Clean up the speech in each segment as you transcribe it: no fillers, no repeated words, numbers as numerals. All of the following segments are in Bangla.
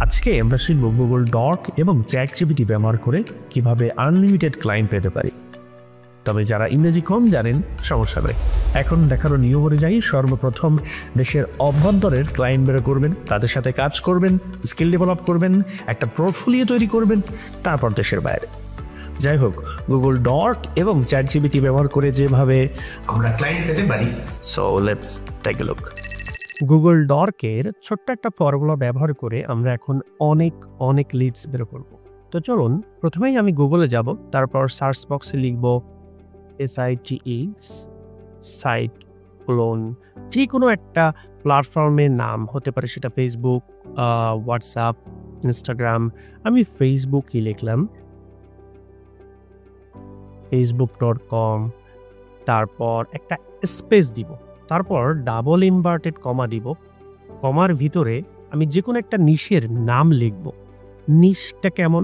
আজকে আমরা শিখব গুগল ডক এবং চ্যাটজিপিটি ব্যবহার করে কিভাবে আনলিমিটেড ক্লায়েন্ট পেতে পারি। তবে যারা ইংরেজি কম জানেন সমস্যা নেই। এখন দেখানো নিয়ম অনুযায়ী সর্বপ্রথম দেশের অভ্যন্তরের ক্লায়েন্ট বের করবেন, তাদের সাথে কাজ করবেন, স্কিল ডেভেলপ করবেন, একটা পোর্টফোলিও তৈরি করবেন, তারপর দেশের বাইরে। যাই হোক, গুগল ডক এবং চ্যাটজিপিটি ব্যবহার করে যেভাবে আমরা ক্লায়েন্ট পেতে পারি, so let's take a look. Google ডর্কের ছোট্ট একটা ফর্মুলা ব্যবহার করে আমরা এখন অনেক লিডস বের করব। তো চলুন, প্রথমেই আমি গুগলে যাব, তারপর সার্চ বক্সে লিখব SITE সাইট ক্লোন, যে কোনো একটা প্ল্যাটফর্মের নাম হতে পারে, সেটা ফেসবুক, হোয়াটসঅ্যাপ, ইনস্টাগ্রাম। আমি ফেসবুকই লিখলাম, facebook.com, তারপর একটা স্পেস দিব, তারপর ডাবল ইনভার্টেড কমা দিব। কমার ভিতরে আমি যে কোনো একটা নিশের নাম লিখব। নিশটা কেমন?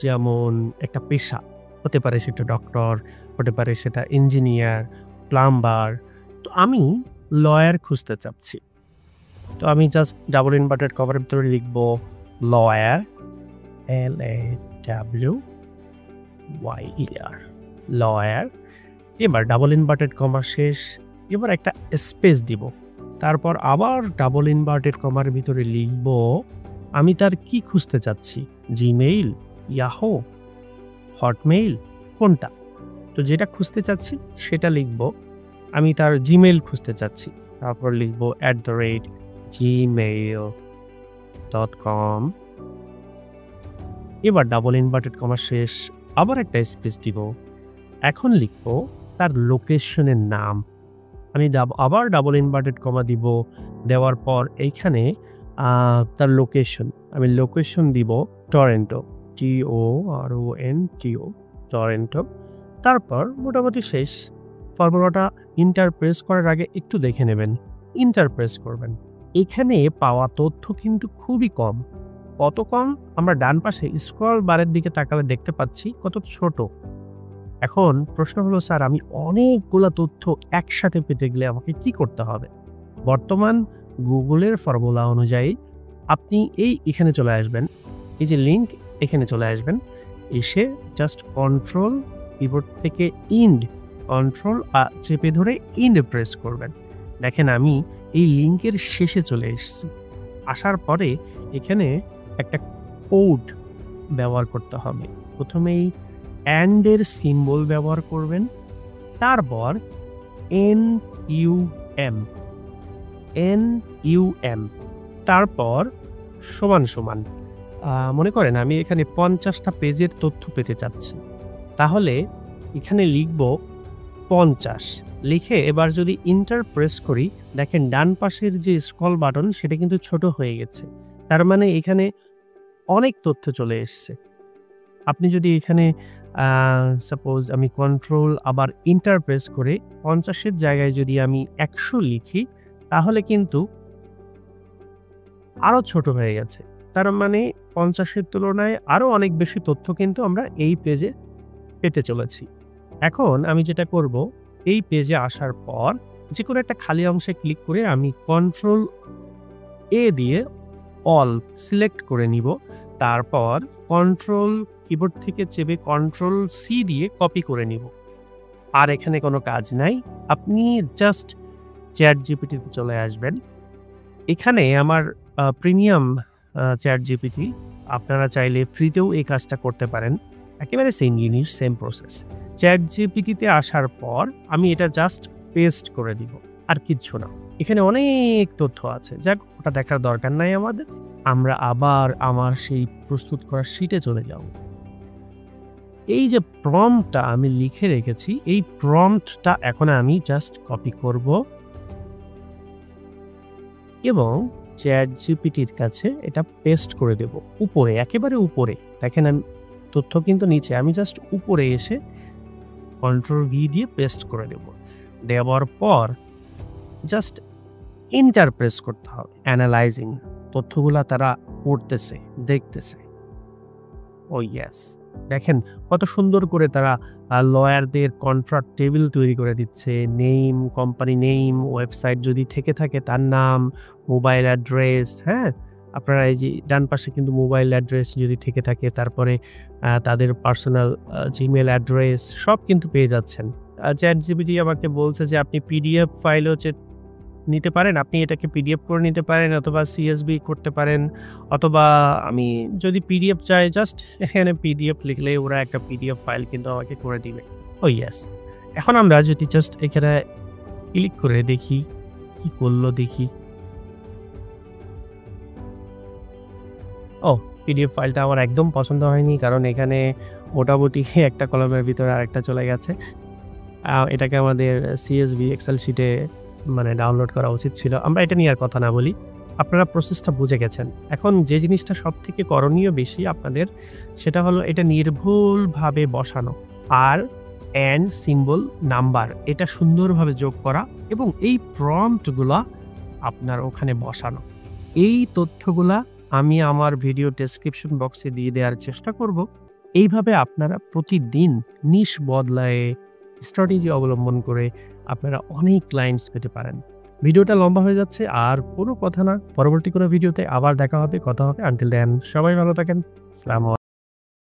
যেমন একটা পেশা হতে পারে, সেটা ডক্টর হতে পারে, সেটা ইঞ্জিনিয়ার, প্লাম্বার। তো আমি লয়ার খুঁজতে চাচ্ছি, তো আমি জাস্ট ডাবল ইনভার্টেড কমার ভিতরে লিখব লয়ার, LAWYER, লয়ার। এবার ডাবল ইনভার্টেড কমা শেষ, এবার একটা স্পেস দিব, তারপর আবার ডাবল ইনভার্টেড কমার ভিতরে লিখব আমি তার কি খুঁজতে চাচ্ছি, জিমেইল, ইয়াহো, হটমেইল, কোনটা? তো যেটা খুঁজতে চাচ্ছি সেটা লিখব। আমি তার জিমেইল খুঁজতে চাচ্ছি, তারপর লিখব @gmail.com। এবার ডাবল ইনভার্টেড কমা শেষ, আবার একটা স্পেস দিব। এখন লিখব তার লোকেশনের নাম। আমি আবার ডাবল ইনভার্টেড কমা দিব, দেওয়ার পর এইখানে তার লোকেশন, আমি লোকেশন দিব টরেন্টো, TORONTO, টরেন্টো। তারপর মোটামুটি শেষ। ফর্মুলাটা ইন্টারপ্রেস করার আগে একটু দেখে নেবেন, ইন্টারপ্রেস করবেন। এখানে পাওয়া তথ্য কিন্তু খুবই কম। কত কম? আমরা ডান পাশে স্ক্রল বারের দিকে তাকালে দেখতে পাচ্ছি কত ছোট। এখন প্রশ্ন হলো, স্যার আমি অনেকগুলো তথ্য একসাথে পেতে গেলে আমাকে কি করতে হবে? বর্তমান গুগলের ফর্মুলা অনুযায়ী আপনি এখানে চলে আসবেন, এই যে লিঙ্ক, এখানে চলে আসবেন, এসে জাস্ট কন্ট্রোল কিবোর্ড থেকে কন্ট্রোল চেপে ধরে ইন্ড প্রেস করবেন। দেখেন আমি এই লিঙ্কের শেষে চলে এসেছি। আসার পরে এখানে একটা কোড ব্যবহার করতে হবে। প্রথমেই এর সিম্বল ব্যবহার করবেন, তারপর NUM, তারপর সমান সমান। মনে করেন আমি এখানে 50টা পেজের তথ্য পেতে চাচ্ছি, তাহলে এখানে লিখব 50 লিখে এবার যদি ইন্টার প্রেস করি, দেখেন ডান পাশের যে স্ক্রল বাটন সেটা কিন্তু ছোট হয়ে গেছে। তার মানে এখানে অনেক তথ্য চলে এসছে। আপনি যদি এখানে সাপোজ আমি কন্ট্রোল আবার ইন্টার প্রেস করে 50-এর জায়গায় যদি আমি 100 লিখি, তাহলে কিন্তু আরো ছোট হয়ে গেছে। তার মানে 50-এর তুলনায় আরো অনেক বেশি তথ্য কিন্তু আমরা এই পেজে পেতে চলেছি। এখন আমি যেটা করব, এই পেজে আসার পর যে কোনো একটা খালি অংশে ক্লিক করে আমি কন্ট্রোল A দিয়ে অল সিলেক্ট করে নিব, তারপর কন্ট্রোল কিবোর্ড থেকে চেপে কন্ট্রোল C দিয়ে কপি করে নিব। আর এখানে কোনো কাজ নাই, আপনি জাস্ট চ্যাটজিপিটিতে চলে আসবেন। এখানে আমার প্রিমিয়াম চ্যাটজিপিটি, আপনারা চাইলে ফ্রিতেও এই কাজটা করতে পারেন, একেবারে সেম জিনিস, সেম প্রসেস। চ্যাটজিপিটিতে আসার পর আমি এটা জাস্ট পেস্ট করে দিব, আর কিচ্ছু না। এখানে অনেক তথ্য আছে, যাক ওটা দেখার দরকার নাই আমাদের। আমরা আবার আমার সেই প্রস্তুত করা শিটে চলে যাব। এই যে প্রম্পটটা আমি লিখে রেখেছি, এই প্রম্পটটা এখন আমি জাস্ট কপি করব এবং চ্যাটজিপিটির কাছে এটা পেস্ট করে দেব উপরে, একেবারে উপরে। দেখেন আমি তথ্য কিন্তু নিচে, আমি জাস্ট উপরে এসে কন্ট্রোল V দিয়ে পেস্ট করে দেব। দেওয়ার পর জাস্ট ইন্টার প্রেস করতে হবে। অ্যানালাইজিং, তথ্যগুলা তারা পড়তেছে, দেখতেছে। ও ইয়েস, দেখেন কত সুন্দর করে তারা লয়ারদের কন্ট্রাক্ট টেবিল তৈরি করে দিচ্ছে। নেম, কোম্পানি নেম, ওয়েবসাইট যদি থেকে থাকে তার নাম, মোবাইল অ্যাড্রেস, হ্যাঁ, আপনারা এই যে ডান পাশে কিন্তু মোবাইল অ্যাড্রেস যদি থেকে থাকে, তারপরে তাদের পার্সোনাল জিমেইল অ্যাড্রেস সব কিন্তু পেয়ে যাচ্ছেন। ChatGPT আমাকে বলছে যে আপনি পিডিএফ ফাইল হচ্ছে নিতে পারেন। আপনি এটাকে পিডিএফ করে নিতে পারেন অথবা সিএসভি করতে পারেন, অথবা আমি যদি পিডিএফ চাই জাস্ট এখানে পিডিএফ লিখলেই ওরা একটা পিডিএফ ফাইল কিন্তু আমাকে করে দিবে। ইয়েস। এখন আমরা যদি জাস্ট এখানে ক্লিক করে দেখি কি করলো দেখি। পিডিএফ ফাইলটা আমার একদম পছন্দ হয়নি, কারণ এখানে মোটামুটি একটা কলামের ভিতরে আরেকটা চলে গেছে। এটাকে আমাদের সিএসভি এক্সেল শিটে মানে ডাউনলোড করা উচিত ছিল। আমরা এটা নিয়ে আর কথা না বলি। আপনারা প্রসেসটা বুঝে গেছেন। এখন যে জিনিসটা সবথেকে করণীয় বেশি আপনাদের, সেটা হলো এটা নির্ভুলভাবে বসানো। আর অ্যান্ড সিম্বল নাম্বার এটা সুন্দরভাবে যোগ করা এবং এই প্রম্পটগুলা আপনার ওখানে বসানো। এই তথ্যগুলা আমি আমার ভিডিও ডেসক্রিপশন বক্সে দিয়ে দেওয়ার চেষ্টা করব। এইভাবে আপনারা প্রতিদিন নিশ বদলায়ে স্ট্র্যাটেজি অবলম্বন করে আপনারা অনেক ক্লায়েন্টস পেতে পারেন। ভিডিওটা লম্বা হয়ে যাচ্ছে, আর কোনো কথা না। পরবর্তী কোনো ভিডিওতে আবার দেখা হবে, কথা হবে। আনটিল দেন সবাই ভালো থাকেন। আসসালামু